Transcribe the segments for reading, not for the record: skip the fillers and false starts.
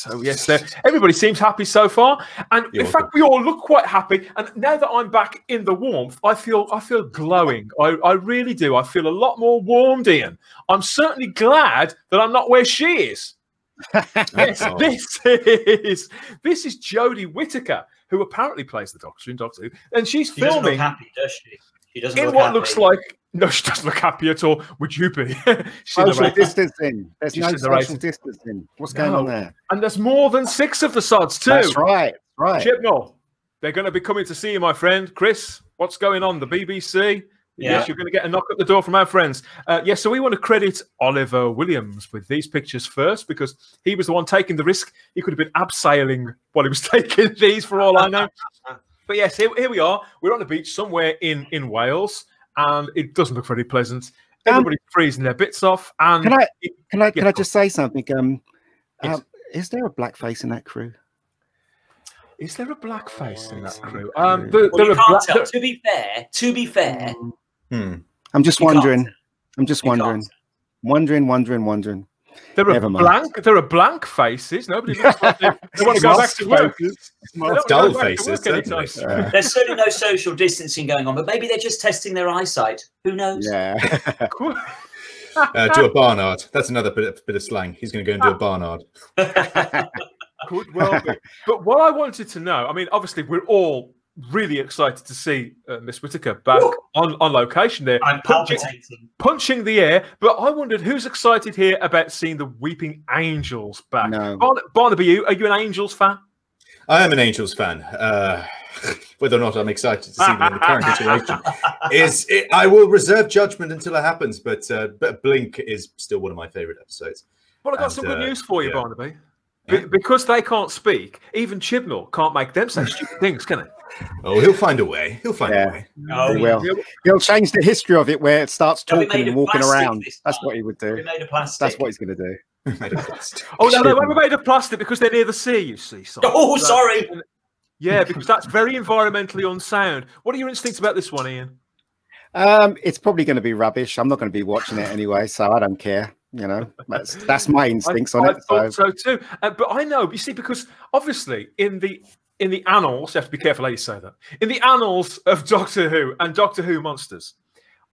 So yes, everybody seems happy so far, and in fact, we all look quite happy. And now that I'm back in the warmth, I feel glowing. I really do. I feel a lot more warmed, Ian. I'm certainly glad that I'm not where she is. Yes, this is Jodie Whittaker, who apparently plays the Doctor in Doctor Who, and she's filming. She doesn't look happy, does she? She doesn't in look what happy. Looks like. No, she doesn't look happy at all. Would you be? Social distancing. There's no social distancing. What's going on there? And there's more than 6 of the sods too. That's right. Right. Chibnall, they're going to be coming to see you, my friend. Chris, what's going on? The BBC. Yeah. Yes, you're going to get a knock at the door from our friends. Yes, so we want to credit Oliver Williams with these pictures first because he was the one taking the risk. He could have been abseiling while he was taking these, for all I know. But yes, here we are. We're on the beach somewhere in Wales, and it doesn't look very pleasant. Everybody's freezing their bits off. And can I just say something? Is there a blackface in that crew? Is there a blackface in that crew? You can't tell. To be fair. I'm just wondering. Wondering. There are blank faces. Nobody looks like they want to go back to work. Dull faces. There's certainly no social distancing going on, but maybe they're just testing their eyesight. Who knows? Yeah. Do a barnard. That's another bit of slang. He's going to go and do a barnard. Could well be. But what I wanted to know, I mean, obviously, we're all really excited to see Miss Whittaker back on location there. I'm punching the air. But I wondered who's excited here about seeing the Weeping Angels back. No. Barnaby, are you an Angels fan? I am an Angels fan. Whether or not I'm excited to see them in the current situation I will reserve judgment until it happens. But Blink is still one of my favourite episodes. Well, I've got some good news for you, Barnaby. Because they can't speak, even Chibnall can't make them say stupid things, can he? Oh, he'll find a way. He'll find a way. Oh, he will. He'll change the history of it where it starts talking and walking around. That's what he would do. That's what he's going to do. Made of plastic. Oh, no, they won't be made of plastic because they're near the sea, you see. Oh, sorry. Yeah, because that's very environmentally unsound. What are your instincts about this one, Ian? It's probably going to be rubbish. I'm not going to be watching it anyway, so I don't care. You know, that's my instincts on it. I thought so too. But I know, you see, because obviously in the annals, you have to be careful how you say that. In the annals of Doctor Who and Doctor Who monsters,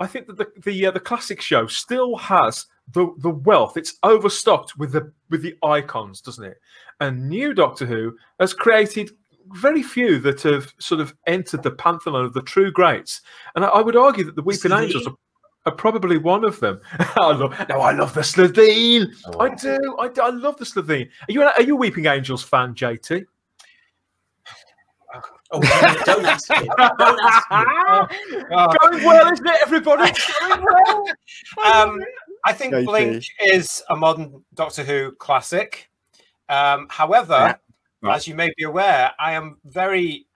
I think that the classic show still has the wealth. It's overstocked with the icons, doesn't it? And new Doctor Who has created very few that have sort of entered the pantheon of the true greats. And I would argue that the Weeping Angels are probably one of them. I love the Slovene. Oh. I do. I love the Slovene. Are you a Weeping Angels fan, JT? Oh, don't ask me. Don't ask me. Going well, isn't it, everybody? Going well. I think Blink is a modern Doctor Who classic. However, as you may be aware, I am very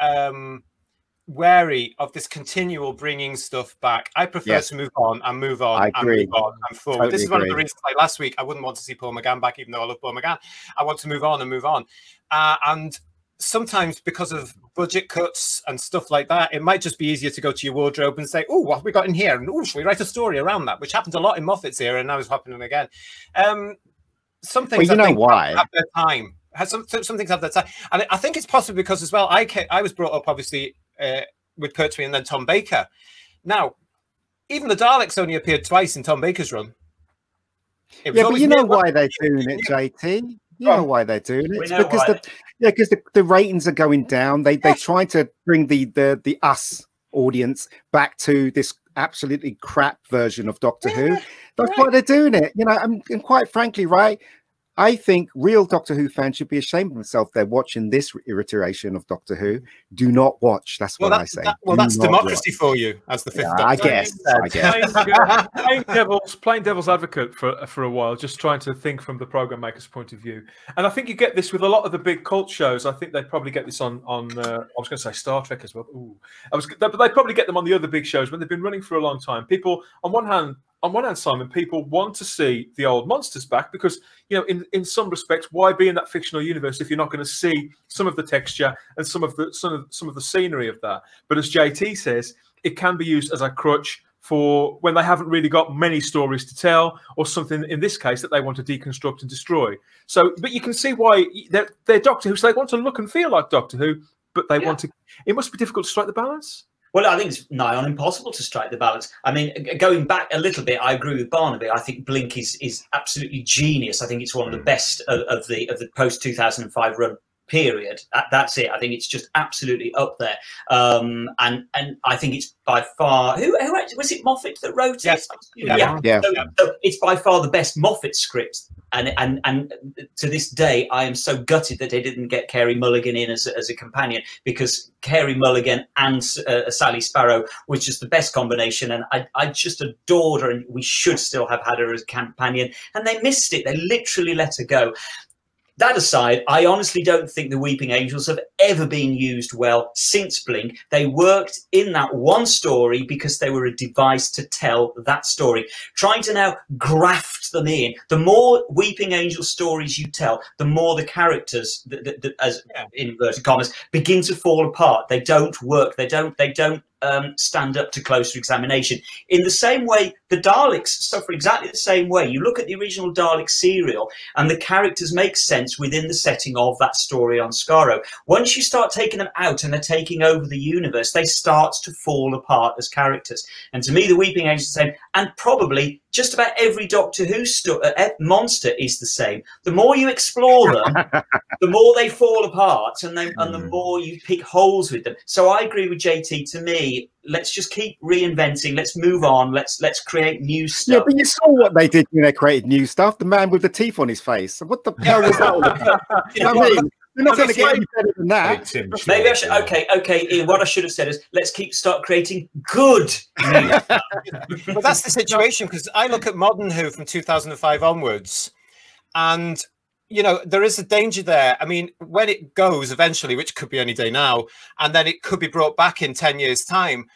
wary of this continual bringing stuff back. I prefer to move on and move on and move on and forward. Totally this is one of the reasons, like last week, I wouldn't want to see Paul McGann back, even though I love Paul McGann. I want to move on and move on. And sometimes because of budget cuts and stuff like that, it might just be easier to go to your wardrobe and say, oh, what have we got in here? And oh, shall we write a story around that? Which happened a lot in Moffat's era, and now it's happening again. Some things have their time. Some things have their time. And I think it's possibly because as well, I was brought up, obviously, with Pertwee and then Tom Baker. Now, even the Daleks only appeared twice in Tom Baker's run. But you know why they're doing it, JT? You know why they're doing it? It's because the ratings are going down. They try to bring the us audience back to this absolutely crap version of Doctor Who. That's why they're doing it. You know, and quite frankly, right? I think real Doctor Who fans should be ashamed of themselves. They're watching this iteration of Doctor Who. Do not watch. That's what I say. That's democracy for you, as the fifth. I guess. Playing devil's advocate for a while, just trying to think from the program maker's point of view. And I think you get this with a lot of the big cult shows. I think they probably get this on I was going to say Star Trek as well. But they probably get them on the other big shows when they've been running for a long time. People, on one hand, Simon, people want to see the old monsters back because, you know, in some respects, why be in that fictional universe if you're not going to see some of the texture and some of the scenery of that? But as JT says, it can be used as a crutch for when they haven't really got many stories to tell, or something in this case that they want to deconstruct and destroy. So, but you can see why they're Doctor Who, so they want to look and feel like Doctor Who, but they want to. It must be difficult to strike the balance. Well, I think it's nigh on impossible to strike the balance. I mean, going back a little bit, I agree with Barnaby. I think Blink is absolutely genius. I think it's one of the best of the post 2005 run. Period. That's it. I think it's just absolutely up there. And I think it's by far who was it Moffat that wrote it? Yeah. So it's by far the best Moffat script. And to this day, I am so gutted that they didn't get Carey Mulligan in as a companion, because Carey Mulligan and Sally Sparrow was just the best combination, and I just adored her, and we should still have had her as a companion, and they missed it. They literally let her go. That aside, I honestly don't think the Weeping Angels have ever been used well since Blink. They worked in that one story because they were a device to tell that story. Trying to now graft them in, the more Weeping Angel stories you tell, the more the characters, as in inverted commas, begin to fall apart. They don't work. They don't stand up to closer examination. In the same way, the Daleks suffer exactly the same way. You look at the original Dalek serial, and the characters make sense within the setting of that story on Skaro. Once you start taking them out and they're taking over the universe, they start to fall apart as characters. And to me, the Weeping Angels are the same, and probably just about every Doctor Who monster is the same. The more you explore them, the more they fall apart, and the more you pick holes with them. So I agree with JT. To me, let's just keep reinventing. Let's move on. Let's create new stuff. Yeah, but you saw what they did when they created new stuff. The man with the teeth on his face. What the hell was that all about? You know what I mean? You're not going to get any better than that. Maybe I should. Okay, Ian. What I should have said is, let's start creating good. But that's the situation, because I look at Modern Who from 2005 onwards, and you know there is a danger there. I mean, when it goes eventually, which could be any day now, and then it could be brought back in 10 years' time,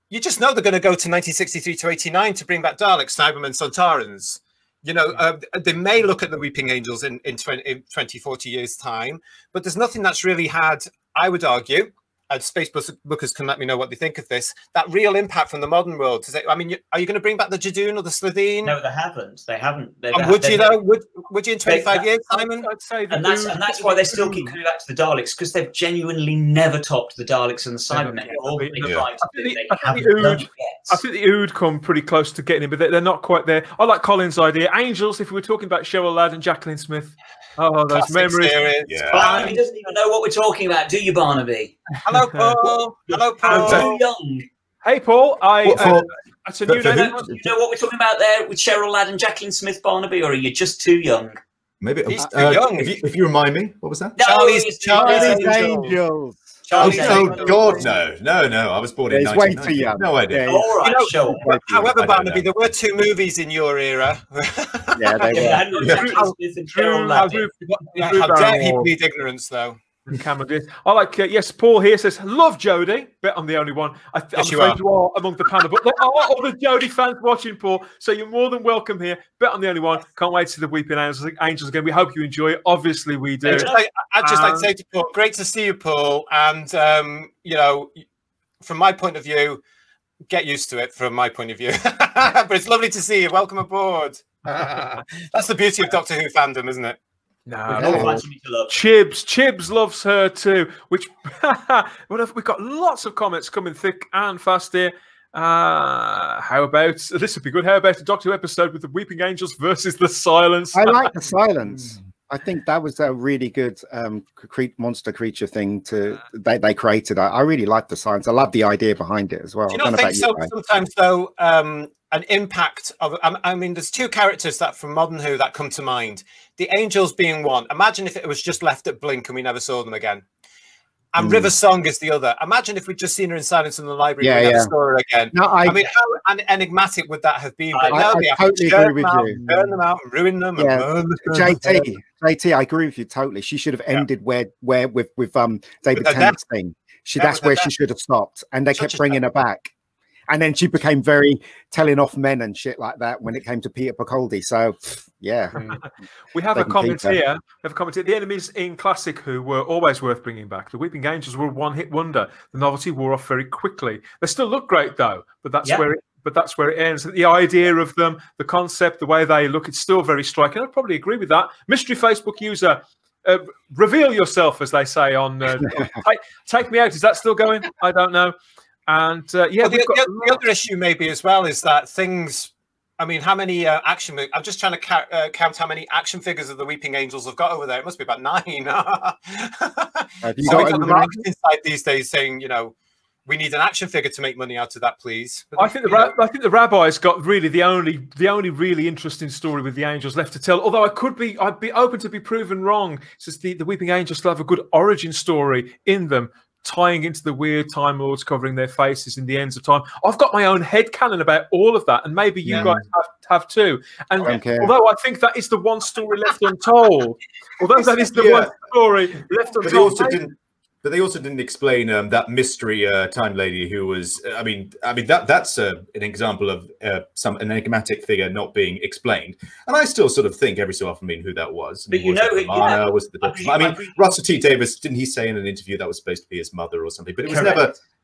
you just know they're going to go to 1963 to 89 to bring back Daleks, Cybermen, Sontarans. You know, they may look at the Weeping Angels in 20, 40 years' time, but there's nothing that's really had, I would argue, and Space Bookers can let me know what they think of this, that real impact from the modern world. I mean, are you going to bring back the Jadoon or the Slitheen? No, they haven't. They haven't. Would you, though? Would you in 25 years, Simon? I'd say and that's why they still keep coming back to the Daleks, because they've genuinely never topped the Daleks and the Cybermen. I think the Ood come pretty close to getting it, but they're not quite there. I like Colin's idea. Angels, if we were talking about Cheryl Ladd and Jacqueline Smith. Oh, those memories. Barnaby doesn't even know what we're talking about, do you, Barnaby? Hello, Paul. Hello, Paul. I'm too young. Hey, Paul. That's a new name. You know what we're talking about there with Cheryl Ladd and Jacqueline Smith, Barnaby, or are you just too young? Maybe he's too young. If you remind me, what was that? Charlie's Angels. Oh God, no! I was born in 1990. No idea. All right, sure. However, Barnaby, there were 2 movies in your era. Yeah, they were. How dare he plead ignorance, though? I like, yes, Paul here says, love Jodie. Bet I'm the only one. I'm afraid you are among the panel, but there are other Jodie fans watching, Paul, so you're more than welcome here. Bet I'm the only one. Can't wait to see the Weeping Angels again. We hope you enjoy it. Obviously, we do. I'd just like to say to Paul, great to see you, Paul. And, you know, from my point of view, get used to it from my point of view. But it's lovely to see you. Welcome aboard. That's the beauty of Doctor Who fandom, isn't it? No. Chibs loves her too. Which we've got lots of comments coming thick and fast here. How about this? Would be good. How about a Doctor Who episode with the Weeping Angels versus the Silence? I like the Silence. I think that was a really good monster creature thing they created. I really like the Silence. I love the idea behind it as well. Do you not think so? Sometimes though, an impact of, I mean, there's 2 characters that from Modern Who that come to mind. The Angels being one. Imagine if it was just left at Blink and we never saw them again. And River Song is the other. Imagine if we'd just seen her in Silence in the Library and we never saw her again. No, I mean, how enigmatic would that have been? But I totally agree with you. Turn them out and ruin them. Yeah. And JT, I agree with you totally. She should have ended where with David Tennant's thing. That's where she should have stopped. And they kept bringing her back. and then she became very telling off men and shit like that when it came to Peter Capaldi. So yeah, we have a comment here. We have a comment here. The enemies in Classic Who were always worth bringing back. The Weeping Angels were a one-hit wonder. The novelty wore off very quickly. They still look great though, but that's where it ends. The idea of them, the concept, the way they look, it's still very striking. I'd probably agree with that. Mystery Facebook user, reveal yourself, as they say on take me out. Is that still going? I don't know. And yeah, well, the other issue maybe as well is that things. I mean, how many action? I'm just trying to count how many action figures of the Weeping Angels have got over there. It must be about 9. Have you got the market inside these days saying, you know, we need an action figure to make money out of that, please. But I think the Rabbi's got really the only really interesting story with the Angels left to tell. Although I'd be open to be proven wrong, since the Weeping Angels still have a good origin story in them, tying into the weird Time Lords covering their faces in the ends of time. I've got my own headcanon about all of that, and maybe you guys have too. And although I think that is the one story left untold, although that is the one story left untold. But they also didn't explain that mystery time lady who was. I mean that's an example of an enigmatic figure not being explained. And I still sort of think every so often who that was. But was the Russell T Davies, didn't he say in an interview that was supposed to be his mother or something? But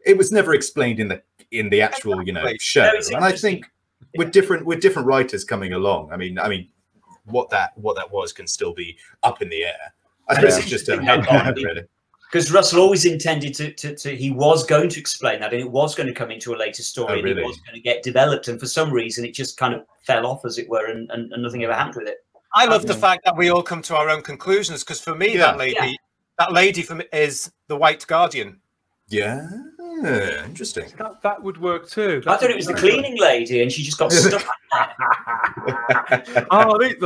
it was never explained in the actual show. And I think with different writers coming along, I mean what that was can still be up in the air. I suppose it's just really. Because Russell always intended he was going to explain that, and it was going to come into a later story, and it was going to get developed, and for some reason it just kind of fell off, as it were, and nothing ever happened with it. I love the fact that we all come to our own conclusions, because for me, that lady is the White Guardian. Yeah, interesting. That would work too. I thought it was the cleaning lady, and she just got stuck.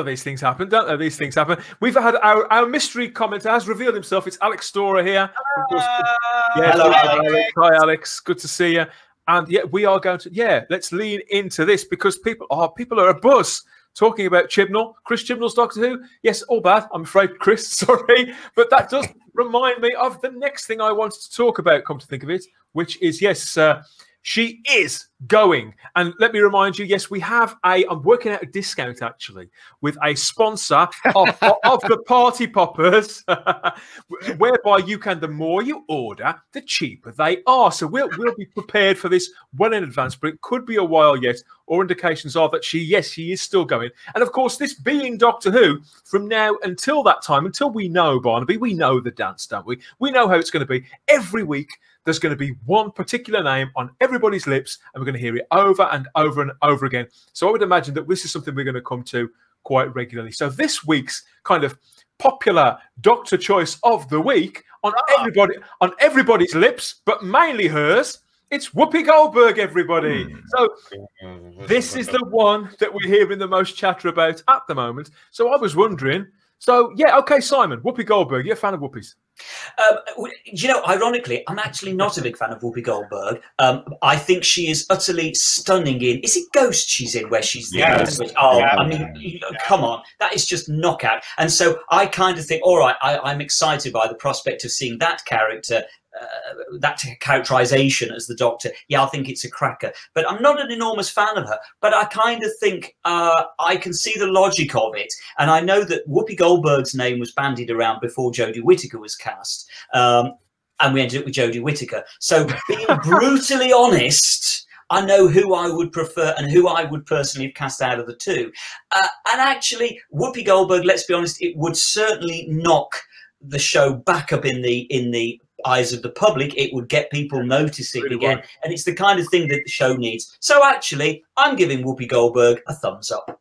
These things happen, don't they? These things happen. We've had our mystery commenter has revealed himself. It's Alex Storer here. Hello, Alex. Hi, Alex. Good to see you. And yeah, we are going to let's lean into this, because people are abuzz talking about Chibnall. Chris Chibnall's Doctor Who. Yes, all bad, I'm afraid, Chris. Sorry. But that does remind me of the next thing I wanted to talk about, come to think of it, which is, she is going. And let me remind you, yes, we have I'm working out a discount, actually, with a sponsor of the Party Poppers, whereby the more you order, the cheaper they are. So we'll be prepared for this well in advance, but it could be a while yet. All indications are that she is still going. And of course, this being Doctor Who, from now until that time, until we know, Barnaby, we know the dance, don't we? We know how it's going to be. Every week, there's going to be one particular name on everybody's lips, and we're going to hear it over and over and over again. So I would imagine that this is something we're going to come to quite regularly. So this week's kind of popular Doctor choice of the week on everybody's lips, but mainly hers, it's Whoopi Goldberg, everybody. So this is the one that we're hearing the most chatter about at the moment. So I was wondering, Simon, Whoopi Goldberg, you're a fan of Whoopi's? Ironically, I'm actually not a big fan of Whoopi Goldberg. I think she is utterly stunning in. Is it Ghost she's in, where she's the come on, that is just knockout. And so I kind of think, all right, I'm excited by the prospect of seeing that character. That characterization as the Doctor, I think it's a cracker. But I'm not an enormous fan of her. But I kind of think I can see the logic of it. And I know that Whoopi Goldberg's name was bandied around before Jodie Whittaker was cast. And we ended up with Jodie Whittaker. So being brutally honest, I know who I would prefer and who I would personally have cast out of the two. And actually, Whoopi Goldberg, let's be honest, it would certainly knock the show back up in the eyes of the public. It would get people noticing again, and it's the kind of thing that the show needs. So actually, I'm giving Whoopi Goldberg a thumbs up.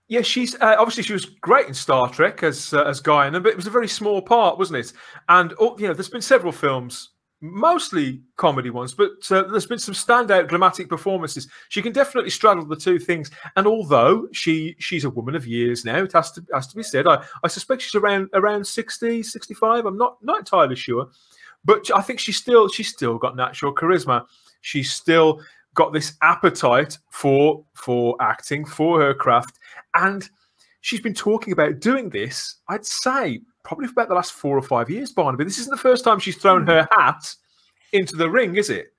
Yeah, she's obviously she was great in Star Trek as Guinan, but it was a very small part, wasn't it? And there's been several films, mostly comedy ones, but there's been some standout dramatic performances. She can definitely straddle the two things. And although she's a woman of years now, it has to be said, I suspect she's around 60, 65. I'm not entirely sure, but I think she's still got natural charisma. She's still got this appetite for acting, for her craft, and she's been talking about doing this, I'd say, probably for about the last 4 or 5 years, Barnaby. This isn't the first time she's thrown her hat into the ring, is it?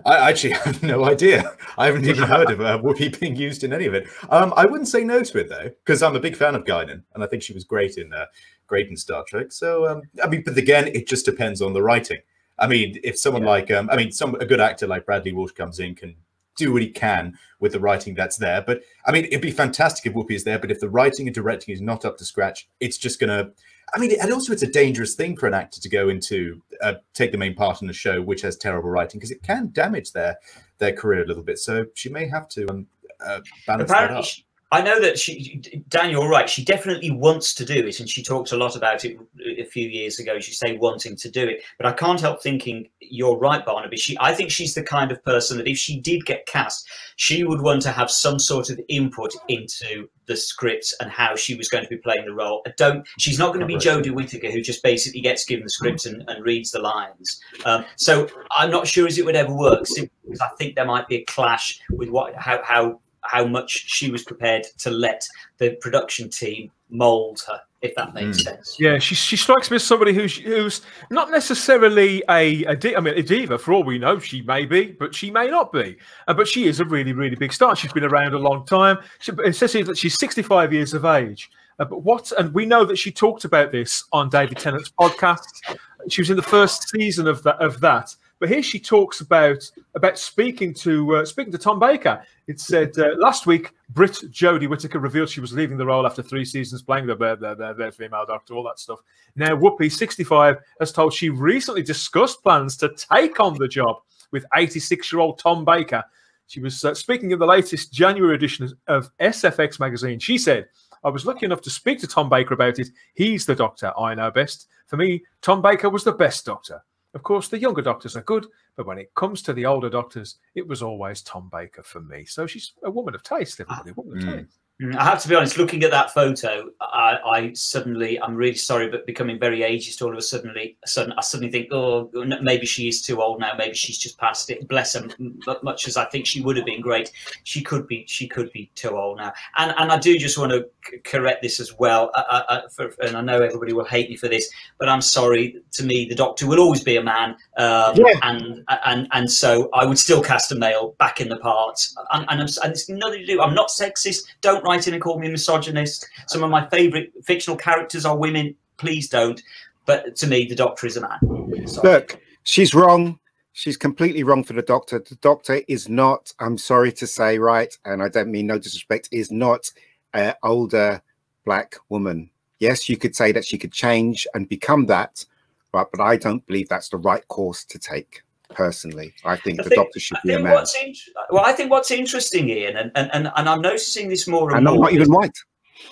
I actually have no idea. I haven't even heard of Whoopi being used in any of it. I wouldn't say no to it though, because I'm a big fan of Guinan, and I think she was great in Star Trek. So I mean, but again, it just depends on the writing. I mean, if someone like a good actor like Bradley Walsh comes in, can do what he can with the writing that's there. But I mean, it'd be fantastic if Whoopi is there. But if the writing and directing is not up to scratch, it's just gonna. I mean, and also it's a dangerous thing for an actor to go into take the main part in a show which has terrible writing, because it can damage their career a little bit. So she may have to balance that up. I know that Dan, you're right. She definitely wants to do it, and she talked a lot about it a few years ago. She say wanting to do it, but I can't help thinking you're right, Barnaby. I think she's the kind of person that if she did get cast, she would want to have some sort of input into the script and how she was going to be playing the role. She's not going to be Jodie Whittaker, who just basically gets given the script and reads the lines. So I'm not sure as it would ever work, simply because I think there might be a clash with how much she was prepared to let the production team mold her, if that makes sense. Yeah, she strikes me as somebody who's not necessarily a diva. For all we know, she may be, but she may not be. But she is a really, really big star. She's been around a long time. It says here that she's 65 years of age. And we know that she talked about this on David Tennant's podcast. She was in the first season of that. But here she talks about speaking to Tom Baker. It said last week, Brit Jodie Whittaker revealed she was leaving the role after 3 seasons playing the female Doctor, all that stuff. Now Whoopi, 65, has told she recently discussed plans to take on the job with 86-year-old Tom Baker. She was speaking in the latest January edition of SFX magazine. She said, "I was lucky enough to speak to Tom Baker about it. He's the Doctor I know best. For me, Tom Baker was the best Doctor. Of course, the younger Doctors are good, but when it comes to the older Doctors, it was always Tom Baker for me." So she's a woman of taste, everybody. A woman of taste. I have to be honest, looking at that photo, I'm really sorry, but becoming very ageist all of a sudden. I suddenly think, oh, maybe she is too old now. Maybe she's just past it. Bless her. But much as I think she would have been great, she could be too old now. And I do just want to correct this as well. And I know everybody will hate me for this, but I'm sorry. To me, the Doctor will always be a man. And so I would still cast a male back in the part. And it's nothing to do. I'm not sexist. Don't write in and call me a misogynist. Some of my favourite fictional characters are women. Please don't. But to me, the Doctor is a man. Sorry. Look, she's wrong. She's completely wrong for the Doctor. The Doctor is not, I'm sorry to say, right, and I don't mean no disrespect, is not an older black woman. Yes, you could say that she could change and become that, right? But I don't believe that's the right course to take. Personally, I think the Doctor should be a man. I think what's interesting, Ian, and I'm noticing this more and more. I'm not even white.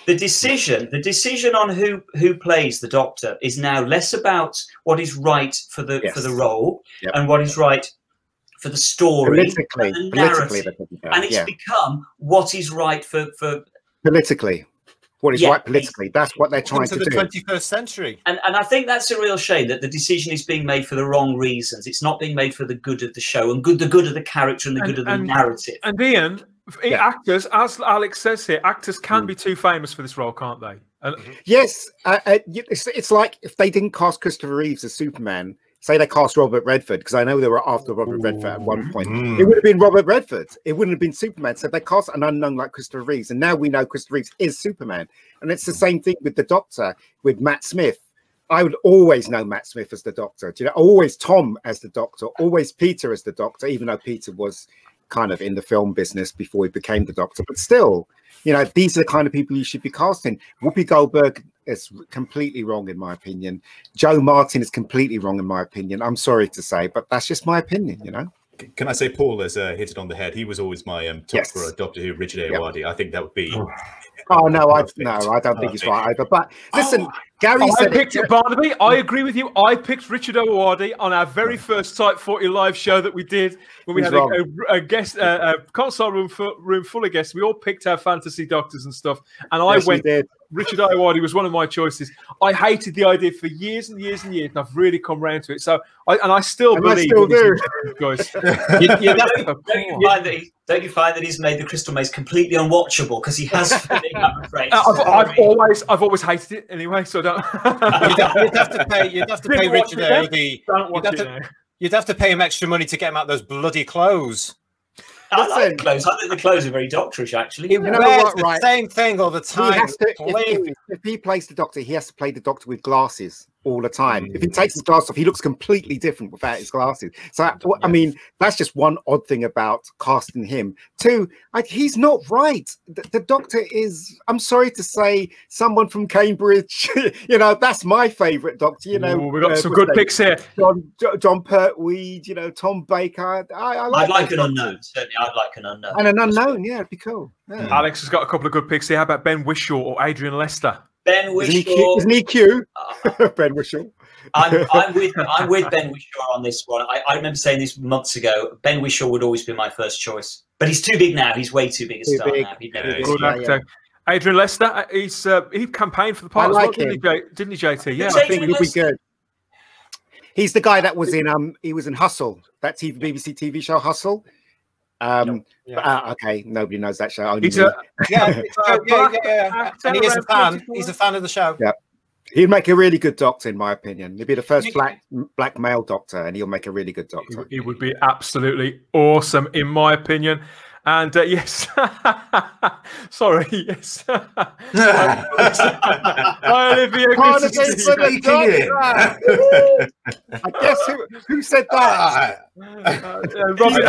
The decision on who plays the Doctor is now less about what is right for the role and what is right for the story, and the narrative, and it's become what is right for politically. What is right politically? That's what they're trying to do. The 21st century. And I think that's a real shame that the decision is being made for the wrong reasons. It's not being made for the good of the show and the good of the character and the good of the narrative. And Ian, actors, as Alex says here, actors can be too famous for this role, can't they? Yes. It's like if they didn't cast Christopher Reeves as Superman, say they cast Robert Redford, because I know they were after Robert Redford at one point. It would have been Robert Redford. It wouldn't have been Superman. So they cast an unknown like Christopher Reeves. And now we know Christopher Reeves is Superman. And it's the same thing with the Doctor, with Matt Smith. I would always know Matt Smith as the Doctor. You know, always Tom as the Doctor, always Peter as the Doctor, even though Peter was kind of in the film business before he became the Doctor. But still, you know, these are the kind of people you should be casting. Whoopi Goldberg is completely wrong, in my opinion. Joe Martin is completely wrong, in my opinion. I'm sorry to say, but that's just my opinion, you know. Can I say Paul has hit it on the head? He was always my top for a Doctor Who, Richard Ayoade. I think that would be... Oh, no, I don't think it's right either. But listen, Gary said... Barnaby, I agree with you. I picked Richard Ayoade on our very first Type 40 live show that we did when we had a guest, a console room full of guests. We all picked our fantasy doctors and stuff. And I went... Richard Ayoade was one of my choices. I hated the idea for years and years and years, and I've really come round to it. So, I still believe. I still do. Guys. Don't you find that he's made the Crystal Maze completely unwatchable because he has? I'm afraid. I've always hated it anyway. So don't. You'd have to pay Richard Ayoade. You'd have to pay him extra money to get him out those bloody clothes. I like the clothes. I think the clothes are very doctorish, actually. He wears the same thing all the time. If he plays the Doctor, he has to play the Doctor with glasses all the time. If he takes his glasses off, he looks completely different without his glasses. So, I mean, that's just one odd thing about casting him. Two, he's not right. The Doctor is, I'm sorry to say, someone from Cambridge. You know, that's my favourite Doctor. You know, we've got some good picks here. John Pertwee, you know, Tom Baker. I'd like an unknown. Certainly, I'd like an unknown. And an unknown, yeah, it'd be cool. Yeah. Alex has got a couple of good picks here. How about Ben Whishaw or Adrian Lester? Ben Whishaw. Isn't he cute? Ben Whishaw. I'm with Ben Whishaw on this one. I remember saying this months ago. Ben Whishaw would always be my first choice, but he's too big now. He's way too big a star now. Good actor. Adrian Lester. He campaigned for the part. I like him. Didn't he, JT? Yeah, I think he'll be good. He's the guy that was in he was in Hustle, that BBC TV show Hustle. Okay, nobody knows that show. And he is a fan. He's a fan of the show. Yeah, he'd make a really good Doctor, in my opinion. He'd be the first black male Doctor, and he'll make a really good Doctor. He would be absolutely awesome, in my opinion. And yes, sorry, yes. Olivia, I guess who said that? Robert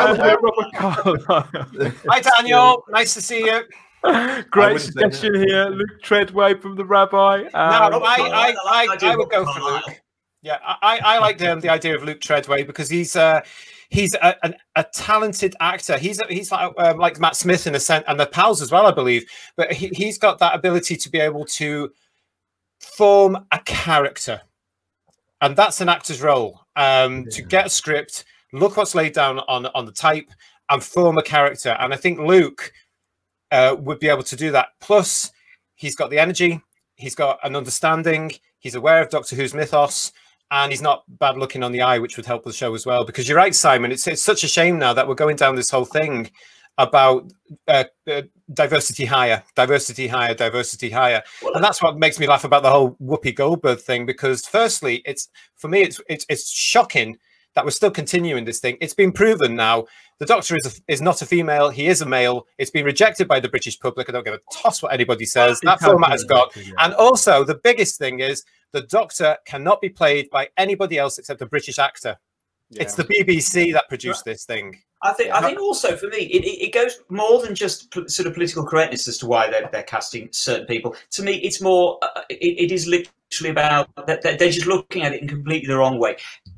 Carlyle. Hi, Daniel. Nice to see you. Great suggestion here, Luke Treadway from the Rabbi. I would go for Luke. Yeah, I like the idea of Luke Treadway because he's a talented actor. He's like Matt Smith in a sense, and the pals as well, I believe. But he's got that ability to be able to form a character, and that's an actor's role. To get a script, look what's laid down on the type, and form a character. And I think Luke would be able to do that. Plus, he's got the energy, he's got an understanding, he's aware of Doctor Who's mythos. And he's not bad looking on the eye, which would help the show as well. Because you're right, Simon. It's such a shame now that we're going down this whole thing about diversity hire. And that's what makes me laugh about the whole Whoopi Goldberg thing. Because firstly, for me, it's shocking that we're still continuing this thing. It's been proven now. The Doctor is not a female. He is a male. It's been rejected by the British public. I don't give a toss what anybody says. That format has got. And also, the biggest thing is, the Doctor cannot be played by anybody else except a British actor. Yeah. It's the BBC that produced this thing. I think also for me, it goes more than just sort of political correctness as to why they're casting certain people. To me, it's more. It is literally about that they're just looking at it in completely the wrong way.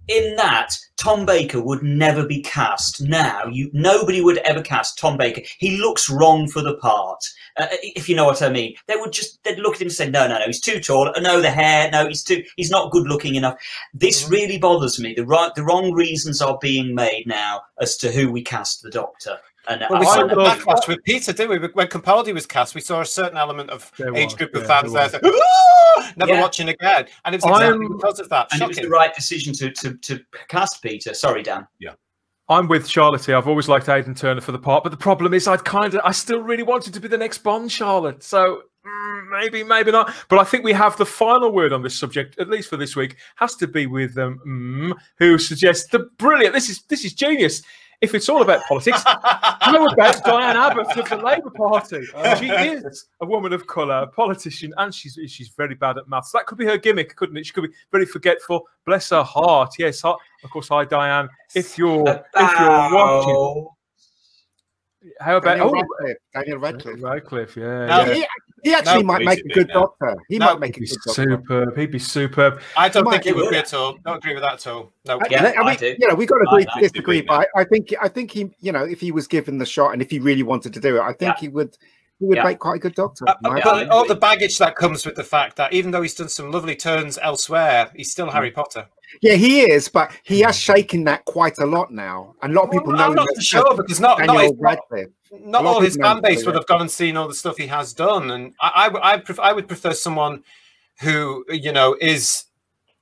In that, Tom Baker would never be cast now. Nobody would ever cast Tom Baker. He looks wrong for the part. If you know what I mean, they'd look at him and say, no, he's too tall. No, the hair, no, he's not good looking enough. This really bothers me. The wrong reasons are being made now as to who we cast the Doctor. And we saw the backlash with Peter, didn't we? When Capaldi was cast, we saw a certain element of age group of fans there, never watching again, and it was exactly because of that. And it was the right decision to cast Peter. Sorry, Dan. Yeah. I'm with Charlotte here. I've always liked Aidan Turner for the part, but the problem is I still really wanted to be the next Bond, Charlotte. So maybe not. But I think we have the final word on this subject, at least for this week, has to be with who suggests the brilliant. This is genius. If it's all about politics, how about Diane Abbott of the Labour Party? She is a woman of colour, a politician, and she's very bad at maths. That could be her gimmick, couldn't it? She could be very forgetful. Bless her heart. Yes, of course. Hi, Diane. If you're watching, how about Daniel Radcliffe? Radcliffe, yeah. No, he actually might make a good Doctor. He might make a good Doctor. Superb. He'd be superb. I don't think he would be at all. Don't agree with that at all. No. I do. You know, we've got to agree to disagree, but I think he, you know, if he was given the shot and if he really wanted to do it, I think he would make quite a good Doctor. But all the baggage that comes with the fact that even though he's done some lovely turns elsewhere, he's still Harry Potter. Yeah, he is, but he has shaken that quite a lot now, and a lot of people know. I'm not sure because not all his fan base would have gone and seen all the stuff he has done, and I would prefer someone who, you know, is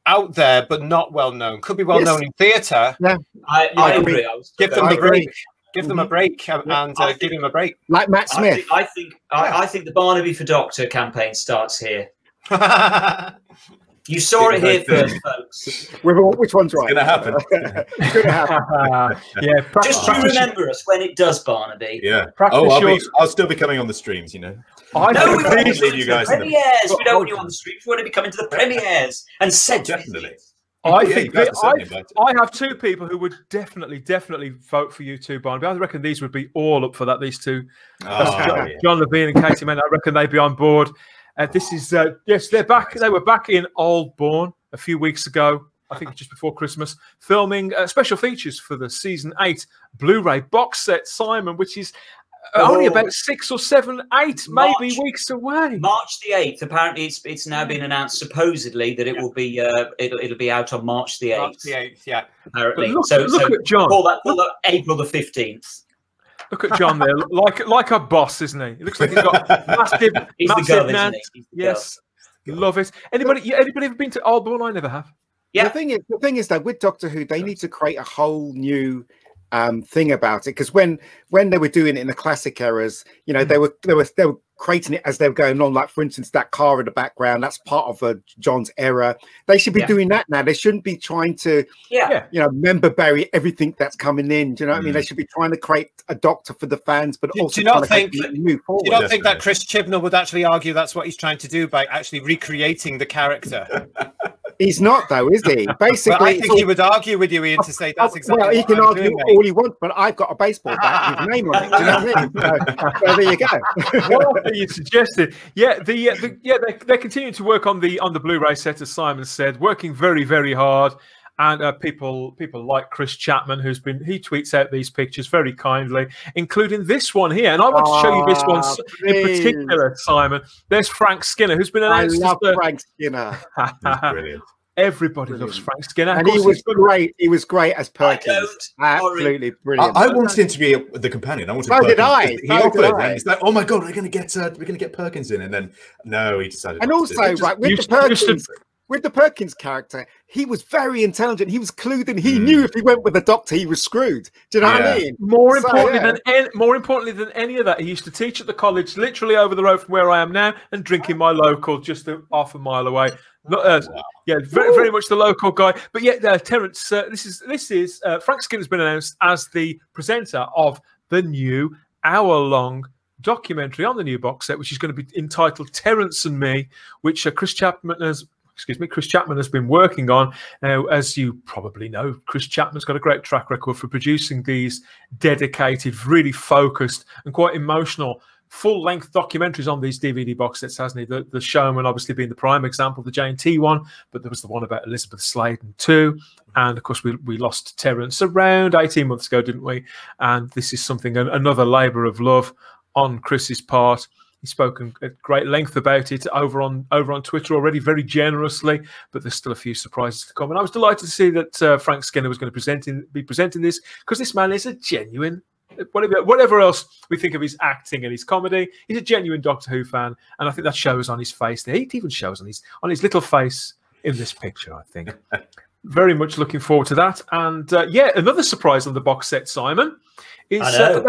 out there but not well known. Could be well known in theatre. Yeah, I agree. Give them a break. Give them a break and give him a break. Like Matt Smith. I think the Barnaby for Doctor campaign starts here. You saw it here first, folks. Which one's right? It's going to happen. It's going to happen. Yeah. Just to remember us when it does, Barnaby. Yeah. Practice I'll still be coming on the streams, you know. No, we don't want leave you guys. Premieres. We don't want you on the streams. We want to be coming to the premieres and said Definitely. I think I have two people who would definitely vote for you too, Barnaby. I reckon these would be all up for that. These two, John Levine and Katie Mann. I reckon they'd be on board. This is yes, they're back. They were back in Aldbourne a few weeks ago. I think just before Christmas, filming special features for the season 8 Blu-ray box set, Simon, which is only about 6 or 7, 8 maybe weeks away. March the 8th. Apparently, it's now been announced supposedly that it will be it'll be out on March the 8th. March the 8th, yeah. Apparently, look at John. Call that April the 15th. Look at John there, like a boss, isn't he? It looks like he's got massive. He's the girl, isn't he? Yes, love it. Anybody ever been to Aldbourne? I never have. Yeah. The thing is that with Doctor Who, they need to create a whole new thing about it, because when they were doing it in the classic eras, you know, they were creating it as they were going on. Like, for instance, that car in the background, that's part of John's era. They should be doing that now. They shouldn't be trying to, you know, member bury everything that's coming in. Do you know what I mean? They should be trying to create a Doctor for the fans, but also do you not think that Chris Chibnall would actually argue that's what he's trying to do by actually recreating the character? He's not, though, is he? Basically, well, I think he would argue with you, Ian, to say that's exactly. Well, he can argue all he wants, but I've got a baseball bat with his name on it. Do you know what I mean? So there you go. What you suggested? Yeah, they're continuing to work on the Blu-ray set, as Simon said, working very, very hard. And people like Chris Chapman, he tweets out these pictures very kindly, including this one here. And I want to show you this one in particular, Simon. There's Frank Skinner, who's been announced. I love Frank Skinner. Brilliant. Everybody loves Frank Skinner. And he was great. He was great as Perkins. Absolutely brilliant. I wanted him to be the companion. I wanted so Perkins. did I. He offered, and he's like, "Oh my god, we're going to get Perkins in," and then no, he decided. And also, right, with the Perkins character, he was very intelligent. He was clued in. He knew if he went with the Doctor, he was screwed. Do you know what I mean? More importantly than any of that, he used to teach at the college, literally over the road from where I am now, and drink in my local, just half a mile away. Yeah, very much the local guy. But yeah, Terence, this is Frank Skinner's been announced as the presenter of the new hour-long documentary on the new box set, which is going to be entitled Terence and Me, which Chris Chapman has been working on. Now, as you probably know, Chris Chapman's got a great track record for producing these dedicated, really focused and quite emotional full-length documentaries on these DVD box sets, hasn't he? The Showman obviously being the prime example, the J&T one, but there was the one about Elizabeth Sladen too. And of course, we lost Terence around 18 months ago, didn't we? And this is something, another labour of love on Chris's part. He's spoken at great length about it over on Twitter already, very generously, but there's still a few surprises to come. And I was delighted to see that Frank Skinner was going to be presenting this, because this man is a genuine, whatever else we think of his acting and his comedy, he's a genuine Doctor Who fan, and I think that shows on his face there. It even shows on his little face in this picture, I think. Very much looking forward to that. And yeah, another surprise on the box set, Simon, is they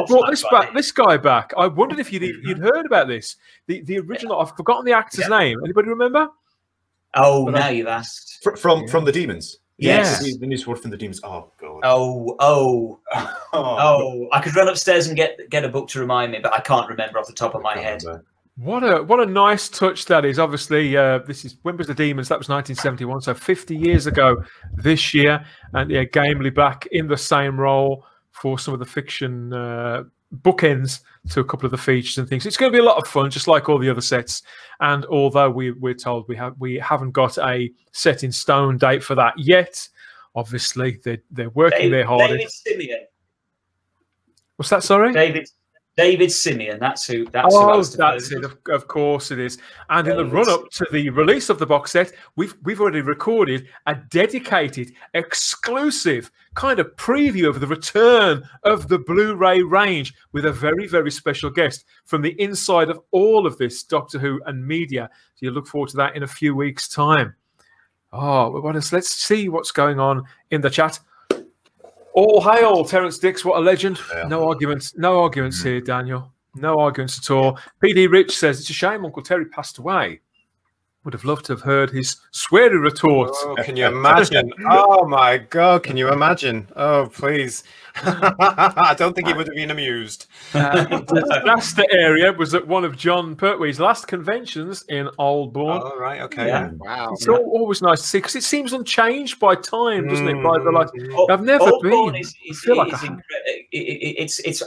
brought this guy back. I wondered if you'd heard about this. The original, I've forgotten the actor's name. Anybody remember? Oh, now you've asked. From the Demons. Yes. The new sword from the Demons. Oh god. Oh! I could run upstairs and get a book to remind me, but I can't remember off the top of my head. What a nice touch that is. Obviously, when was the Demons? That was 1971, so 50 years ago this year. And yeah, Gamely back in the same role for some of the fiction bookends to a couple of the features and things. It's going to be a lot of fun, just like all the other sets. And although we're told we haven't got a set in stone date for that yet, obviously they're working their hardest. David Simeon. What's that? Sorry, David Simeon. That's who. That's it. Of course it is. And in the run-up to the release of the box set, we've already recorded a dedicated, exclusive kind of preview of the return of the Blu-ray range with a very, very special guest from the inside of all of this Doctor Who and media. So you look forward to that in a few weeks' time. Let's see what's going on in the chat. All hail Terence Dix, what a legend. Yeah. No arguments here, Daniel. No arguments at all. PD Rich says, it's a shame Uncle Terry passed away. Would have loved to have heard his sweary retort. Oh, can you imagine? Oh my God, can you imagine? Oh, please. I don't think he would have been amused. The disaster area was at one of John Pertwee's last conventions in Oldbourne. Oh, right, okay. Yeah. Wow. It's always nice to see, because it seems unchanged by time, doesn't it? By the I've never Oldbourne been.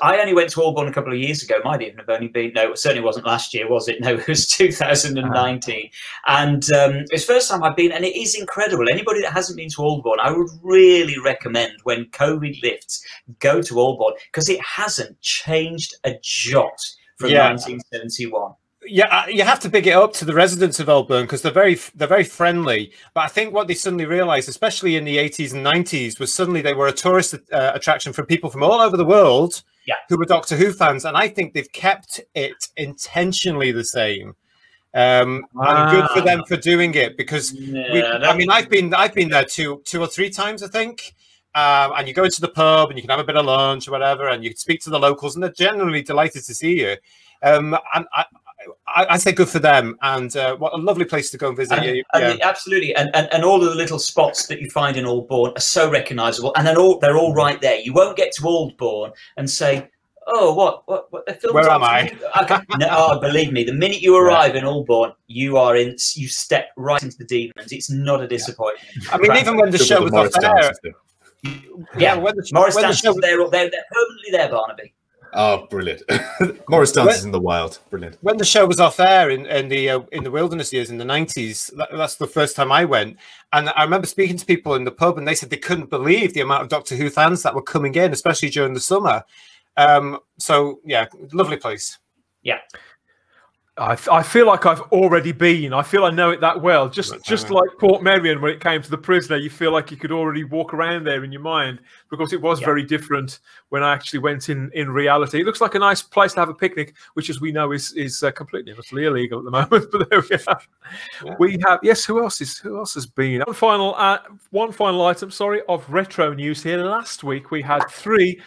I only went to Oldbourne a couple of years ago. Might even have only been. No, it certainly wasn't last year, was it? No, it was 2019. And it's the first time I've been, and it is incredible. Anybody that hasn't been to Oldbourne, I would really recommend, when COVID lifts, go to Oldbourne, because it hasn't changed a jot from 1971. Yeah, you have to big it up to the residents of Oldbourne, because they're very friendly. But I think what they suddenly realised, especially in the 80s and 90s, was suddenly they were a tourist attraction for people from all over the world who were Doctor Who fans, and I think they've kept it intentionally the same. And good for them for doing it, because I mean, I've been there two or three times, I think. And you go into the pub and you can have a bit of lunch or whatever, and you can speak to the locals, and they're generally delighted to see you. And I say good for them, and what a lovely place to go and visit. Absolutely, and all of the little spots that you find in Oldbourne are so recognisable, and they're all right there. You won't get to Oldbourne and say, "Oh, what the film? Where am I?" Okay. No, believe me, the minute you arrive in Oldbourne, you step right into the demons. It's not a disappointment. I mean, even when the show was off air. When Morris Dance is there, they're permanently there, Barnaby. Oh, brilliant! Morris Dance is in the wild. Brilliant. When the show was off air in the wilderness years in the 90s, that's the first time I went, and I remember speaking to people in the pub, and they said they couldn't believe the amount of Doctor Who fans that were coming in, especially during the summer. So yeah, lovely place. Yeah. I feel like I've already been. I feel I know it that well. Just like Port Merion, when it came to the prisoner, you feel like you could already walk around there in your mind, because it was very different when I actually went in reality. It looks like a nice place to have a picnic, which, as we know, is completely and utterly illegal at the moment. But there we are. Yeah. We have who else has been? One final item, of retro news here. Last week we had three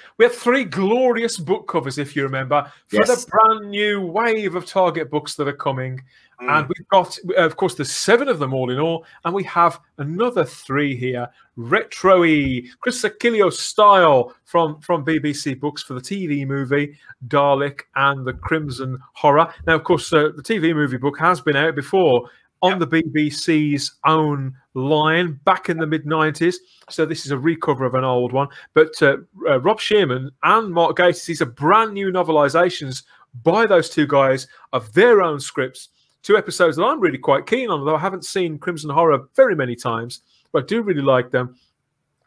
glorious book covers, if you remember, for the brand new wave of Target books that are coming. And we've got, of course, there's 7 of them all in all, and we have another 3 here, retro-y, Chris Achilleo style from BBC Books for the TV movie Dalek and the Crimson Horror. Now, of course, the TV movie book has been out before on the BBC's own line back in the mid-90s, so this is a recover of an old one. But Rob Shearman and Mark Gatiss, these are brand new novelizations by those 2 guys of their own scripts. 2 episodes that I'm really quite keen on, although I haven't seen Crimson Horror very many times, but I do really like them.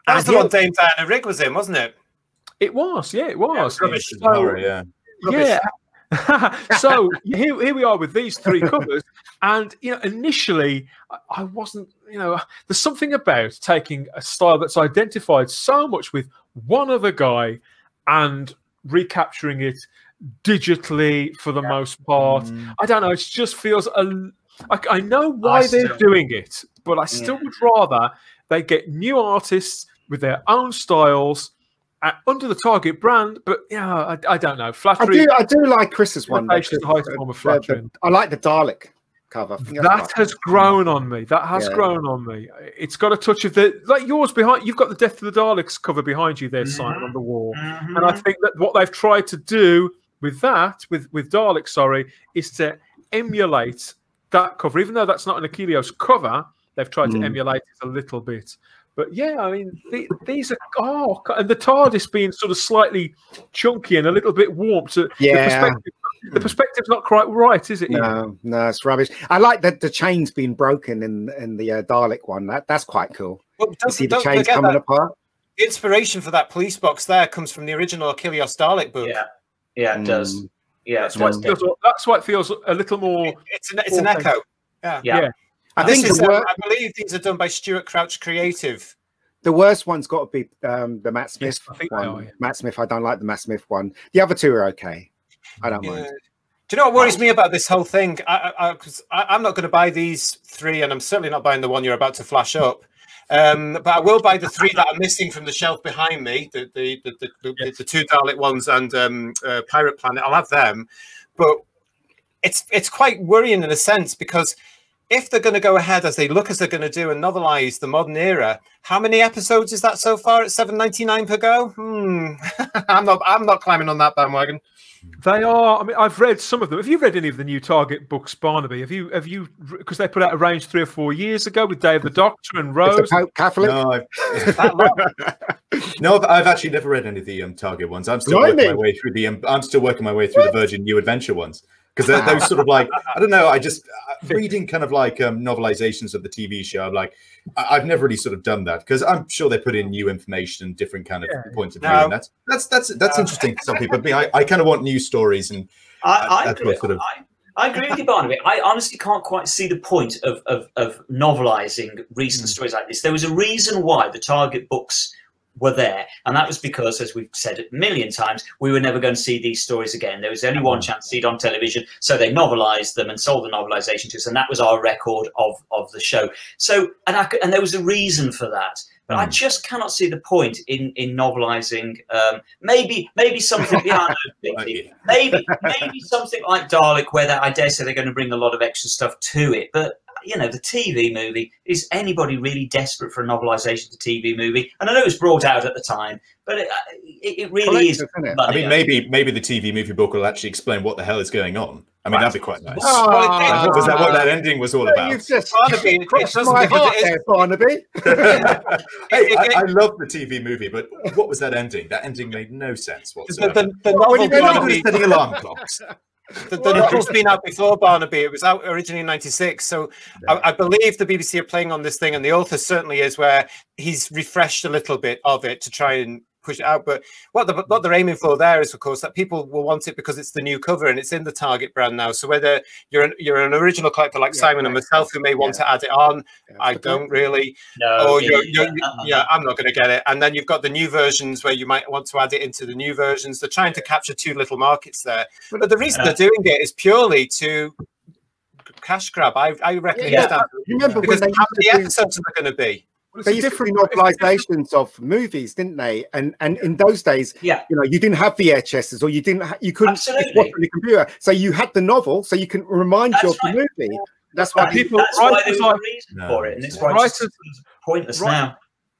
That was the one Dame Diana Rigg was in, wasn't it? It was, yeah, it was. Yeah, So here we are with these 3 covers, and initially I wasn't. There's something about taking a style that's identified so much with one other guy and recapturing it digitally for the most part. I don't know, it just feels I know why they're doing it, but I still would rather they get new artists with their own styles under the Target brand. But I don't know, flattery. I do like Chris's one. I like the Dalek cover. That has grown on me. That has grown on me. It's got a touch of like yours behind. You've got the Death of the Daleks cover behind you there, Simon, on the wall. And I think that what they've tried to do with Dalek, is to emulate that cover. Even though that's not an Achilleo's cover, they've tried to emulate it a little bit. But yeah, I mean, these are and the TARDIS being sort of slightly chunky and a little bit warped. The perspective's not quite right, is it? No, it's rubbish. I like that the chains being broken in the Dalek one. That's quite cool. Well, you see the chains coming apart. The inspiration for that police box there comes from the original Achilleos Dalek book. Yeah, it does. Yeah, that's why it feels a little more. It's an echo. Yeah. I believe these are done by Stuart Crouch Creative. The worst one's got to be the Matt Smith one. Matt Smith, I don't like the Matt Smith one. The other 2 are okay. I don't mind. Do you know what worries me about this whole thing? Because I'm not going to buy these 3, and I'm certainly not buying the one you're about to flash up. But I will buy the 3 that are missing from the shelf behind me, the 2 Dalek ones and Pirate Planet. I'll have them, but it's quite worrying in a sense, because if they're going to go ahead as they're going to do and novelize the modern era, how many episodes is that so far? At $7.99 per go? I'm not climbing on that bandwagon. They are. I mean, I've read some of them. Have you read any of the new Target books, Barnaby? Have you? Because they put out a range 3 or 4 years ago with Day of the Doctor and Rose. Catholic? No, I've actually never read any of the Target ones. I'm still working my way through the. I'm still working my way through the Virgin New Adventure ones. Because those sort of like, I don't know, I just reading kind of like novelizations of the TV show. I'm like, I've never really sort of done that because I'm sure they put in new information and different kind of points of view. And that's interesting for some people. I kind of want news stories, and I agree with you, Barnaby. I honestly can't quite see the point of novelizing recent stories like this. There was a reason why the Target books were there, and that was because, as we've said a million times, we were never going to see these stories again. There was only one chance to see it on television, so they novelized them and sold the novelization to us, and that was our record of the show. So, and there was a reason for that. But I just cannot see the point in novelizing. Maybe something beyond maybe something like Dalek, where I dare say they're going to bring a lot of extra stuff to it, but. You know, the TV movie, is anybody really desperate for a novelisation of the TV movie? And I know it was brought out at the time, but it really is. I mean, maybe the TV movie book will actually explain what the hell is going on. I mean, that'd be quite nice. Was that what that ending was all about? You've just Barnaby. Barnaby. Hey, I love the TV movie, but what was that ending? That ending made no sense whatsoever. The novel setting alarm clocks. The novel's been out before, Barnaby. It was out originally in '96. So I believe the BBC are playing on this thing, and the author certainly is, where he's refreshed a little bit of it to try and push it out. But what they're aiming for there is, of course, that people will want it because it's the new cover and it's in the Target brand now. So whether you're an original collector like Simon and myself who may want to add it on, I don't really. No, or I'm not going to get it. And then you've got the new versions where you might want to add it into the new versions. They're trying to capture two little markets there. But the reason they're doing it is purely to cash grab. I reckon. You remember because when how many episodes are there going to be? They used to be novelizations of movies, didn't they? And in those days, you know, you didn't have VHSs, or you couldn't watch on your computer. So you had the novel, so you can remind you of the movie. That's why people. That's why there's a reason for it, and it's why it's pointless now.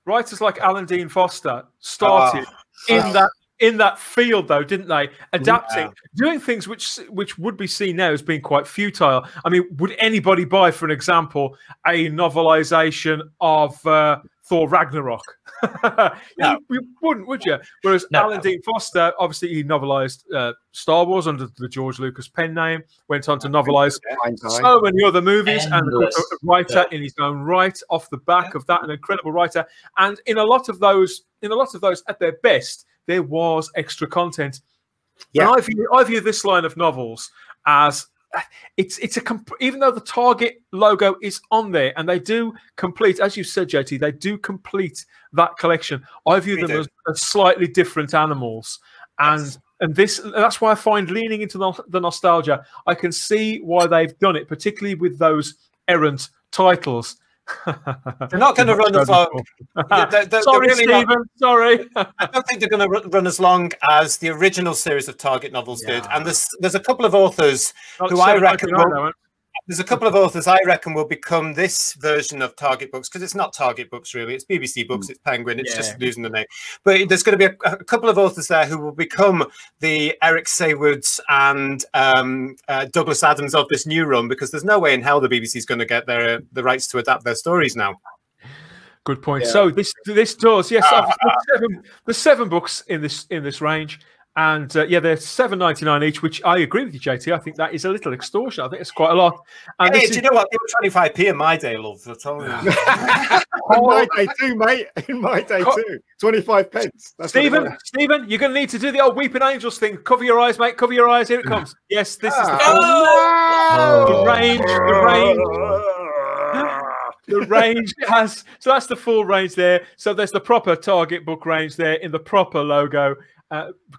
Writers like Alan Dean Foster started in that field, though, didn't they? Adapting, doing things which would be seen now as being quite futile. I mean, would anybody buy, for an example, a novelization of Thor Ragnarok? No. You wouldn't, would you? Whereas Alan Dean Foster, obviously, he novelized Star Wars under the George Lucas pen name, went on to novelize so many other movies, and of course, a writer in his own right, off the back of that, an incredible writer. And in a lot of those, at their best, there was extra content. Yeah, and I view this line of novels as even though the Target logo is on there, and they do complete, as you said, JT, they do complete that collection. I view them as slightly different animals, and that's why I find leaning into the nostalgia. I can see why they've done it, particularly with those errant titles. They're not going to run as long. Sorry, really Stephen. Sorry. I don't think they're going to run as long as the original series of Target novels did. And there's a couple of authors who I reckon will become this version of Target books, because it's not Target books really. It's BBC books. It's Penguin. It's just losing the name. But there's going to be a couple of authors there who will become the Eric Saywoods and Douglas Adams of this new run, because there's no way in hell the BBC is going to get the rights to adapt their stories now. Good point. So this does, yes. There's seven books in this range. And they're $7.99 each, which I agree with you, JT. I think that is a little extortion. I think it's quite a lot. And do you know what? They were 25p in my day, love. I tell you. In my day too, mate. In my day too. 25 pence. Stephen, you're going to need to do the old Weeping Angels thing. Cover your eyes, mate. Cover your eyes. Here it comes. Yes, this is the range. The range has. So that's the full range there. So there's the proper Target book range there in the proper logo.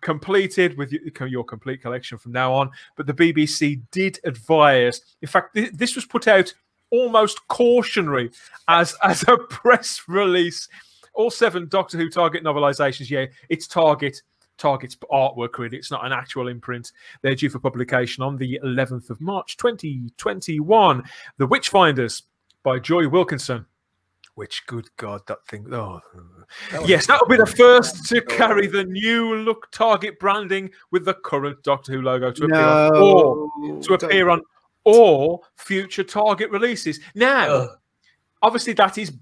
Completed with your complete collection from now on. But the BBC did advise. In fact, this was put out almost cautionary as a press release. All 7 Doctor Who Target novelizations, it's Target. Target's artwork, really. It's not an actual imprint. They're due for publication on the 11th of March, 2021. The Witchfinders by Joy Wilkinson. Which, good God, that thing. Oh, yes, that will be the first to carry the new look Target branding with the current Doctor Who logo to appear on all future Target releases. Now, obviously, that is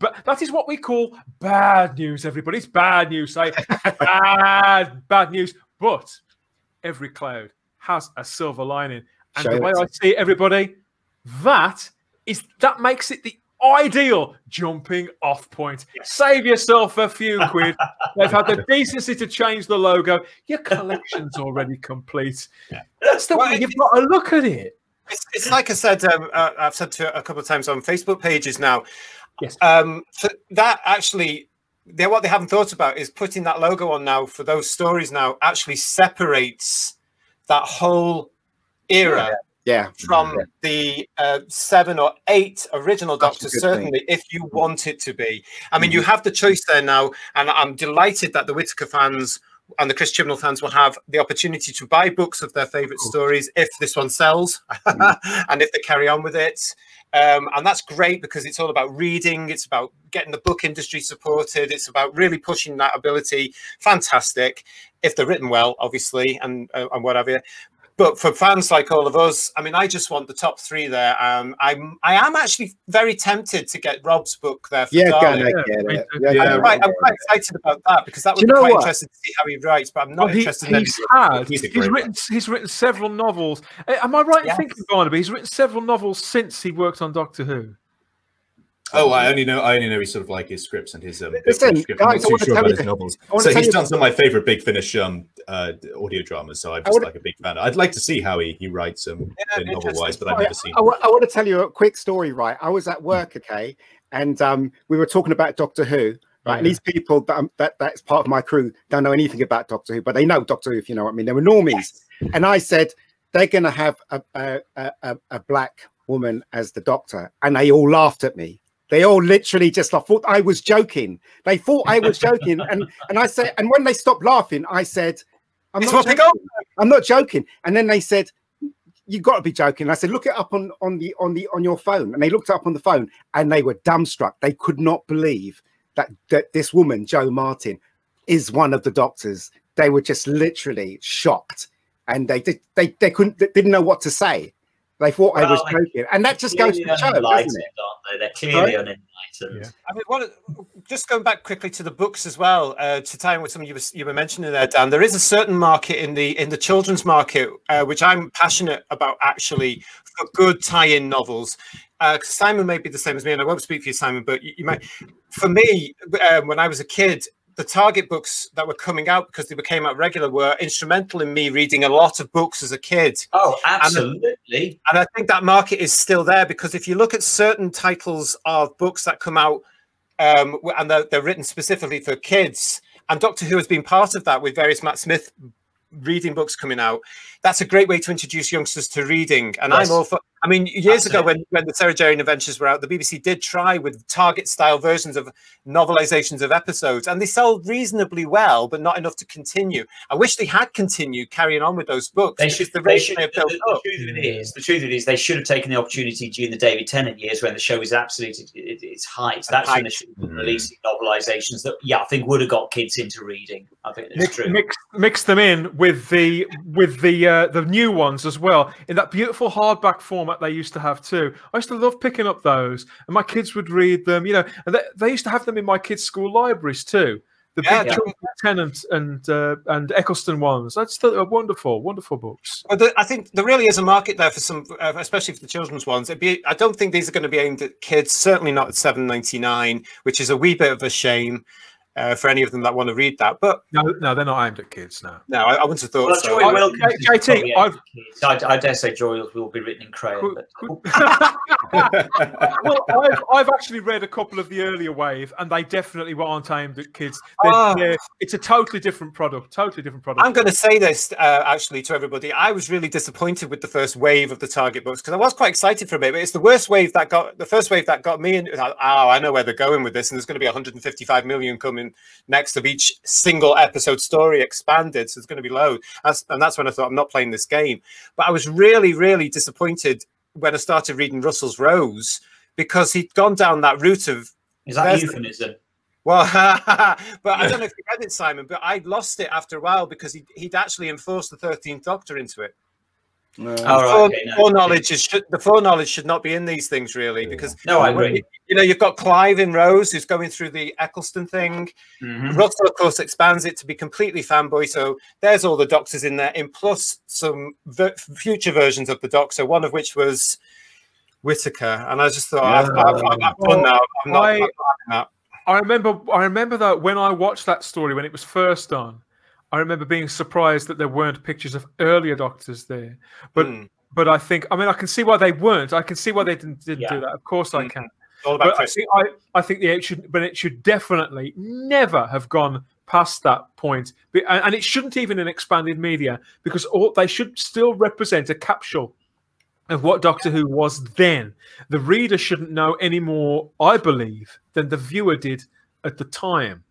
what we call bad news, everybody. It's bad news. Say bad news. But every cloud has a silver lining. And the way I see it, everybody, that makes it the ideal jumping off point. Yes. Save yourself a few quid. They've had the decency to change the logo. Your collection's already complete. Yeah. That's the way you've got to look at it. It's like I said, I've said to a couple of times on Facebook pages now. Yes. So that actually, what they haven't thought about is putting that logo on now for those stories now actually separates that whole era. From the 7 or 8 original Doctors, certainly, if you want it to be. I mean, you have the choice there now, and I'm delighted that the Whittaker fans and the Chris Chibnall fans will have the opportunity to buy books of their favourite stories if this one sells, and if they carry on with it. And that's great because it's all about reading. It's about getting the book industry supported. It's about really pushing that ability. Fantastic. If they're written well, obviously, and whatever. But for fans like all of us, I mean, I just want the top 3 there. I am actually very tempted to get Rob's book there. For I'm quite excited about that because that would be quite interesting to see how he writes. But I'm not interested in he's written several novels. Am I right in thinking, Barnaby? He's written several novels since he worked on Doctor Who. Oh, I only know his sort of like his scripts and his Listen, guys, I'm not too sure about his novels. So he's done some of my favorite Big Finish audio dramas. So I'm just like a big fan. I'd like to see how he writes them novel wise, but I've never seen. I want to tell you a quick story. Right, I was at work, okay, and we were talking about Doctor Who. Right, and these people that's part of my crew don't know anything about Doctor Who, but they know Doctor Who, if you know what I mean. They were normies, and I said they're going to have a black woman as the Doctor, and they all laughed at me. They all literally just thought I was joking. They thought I was joking, and I said, and when they stopped laughing, I said, "I'm not joking." And then they said, "You got to be joking." And I said, "Look it up on your phone." And they looked it up on the phone, and they were dumbstruck. They could not believe that this woman, Jo Martin, is one of the Doctors. They were just literally shocked, and they didn't know what to say. They thought I was joking, and that just goes to show, doesn't it? They're clearly unenlightened. Yeah. I mean, just going back quickly to the books as well, to tie in with something you were mentioning there, Dan. There is a certain market in the children's market, which I'm passionate about actually, for good tie-in novels. Simon may be the same as me, and I won't speak for you, Simon, but you might. For me, when I was a kid, the Target books that were coming out because they became out regular were instrumental in me reading a lot of books as a kid. Oh, absolutely. And I think that market is still there because if you look at certain titles of books that come out and they're written specifically for kids, and Doctor Who has been part of that with various Matt Smith reading books coming out, that's a great way to introduce youngsters to reading. And I'm all for, I mean, years ago when the Sarah Jane Adventures were out, the BBC did try with Target style versions of novelizations of episodes, and they sold reasonably well, but not enough to continue. I wish they had continued carrying on with those books. The truth of it is they should have taken the opportunity during the David Tennant years when the show was absolutely at its height. That's when they should have been releasing novelizations that, I think would have got kids into reading. I think that's true. Mix them in with the new ones as well in that beautiful hardback format they used to have too. I used to love picking up those, and my kids would read them. You know, and they used to have them in my kids' school libraries too. The big Tennant and Eccleston ones. That's still wonderful books. Well, I think there really is a market there for some, especially for the children's ones. I don't think these are going to be aimed at kids. Certainly not at $7.99, which is a wee bit of a shame. For any of them that want to read that, but no, they're not aimed at kids. No, I wouldn't have thought. Well, so. Joy will JT, I dare say Joy will be written in crayon. Well, I've actually read a couple of the earlier wave, and they definitely weren't aimed at kids. It's a totally different product. I'm going to say this actually to everybody. I was really disappointed with the first wave of the Target books because I was quite excited for a bit, but it's the first wave that got me. I know where they're going with this, and there's going to be 155 million coming coming next of each single episode story expanded. So it's going to be loads. And that's when I thought, I'm not playing this game. But I was really, really disappointed when I started reading Russell's Rose, because he'd gone down that route of... Is that euphemism? Well, but I don't know if you read it, Simon, but I lost it after a while because he'd actually enforced the 13th Doctor into it. The foreknowledge should not be in these things, really, because I agree. You know, you've got Clive in Rose who's going through the Eccleston thing. Russell, of course, expands it to be completely fanboy. So there's all the Doctors in there, and plus some future versions of the Doctor, one of which was Whittaker. And I just thought, I've done now. I'm not having that. I remember that when I watched that story when it was first on, I remember being surprised that there weren't pictures of earlier Doctors there. But I think, I mean, I can see why they weren't. I can see why they didn't do that. Of course, I can. All about but I think it should definitely never have gone past that point, and it shouldn't even in expanded media, because they should still represent a capsule of what Doctor Who was then. The reader shouldn't know any more, I believe, than the viewer did at the time.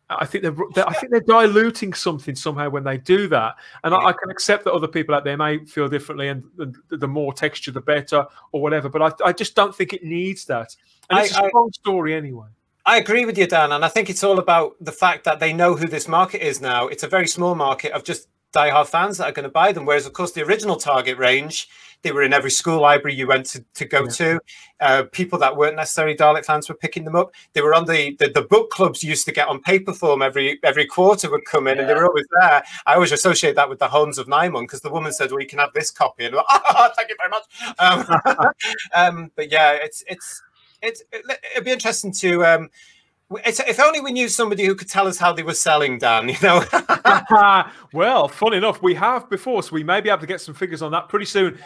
I think they're diluting something somehow when they do that, and I can accept that other people out there may feel differently, and the more texture, the better, or whatever. But I just don't think it needs that, and it's a strong story anyway. I agree with you, Dan, and I think it's all about the fact that they know who this market is now. It's a very small market of just diehard fans that are going to buy them, whereas, of course, the original target range, they were in every school library you went to go to. People that weren't necessarily Dalek fans were picking them up. They were on the book clubs used to get on paper form every quarter would come in, and they were always there. I always associate that with the Homes of Nymon, because the woman said, well, you can have this copy. And I'm like, thank you very much. But yeah, it'd be interesting to... if only we knew somebody who could tell us how they were selling, Dan, you know. Well, fun enough, we have before, so we may be able to get some figures on that pretty soon.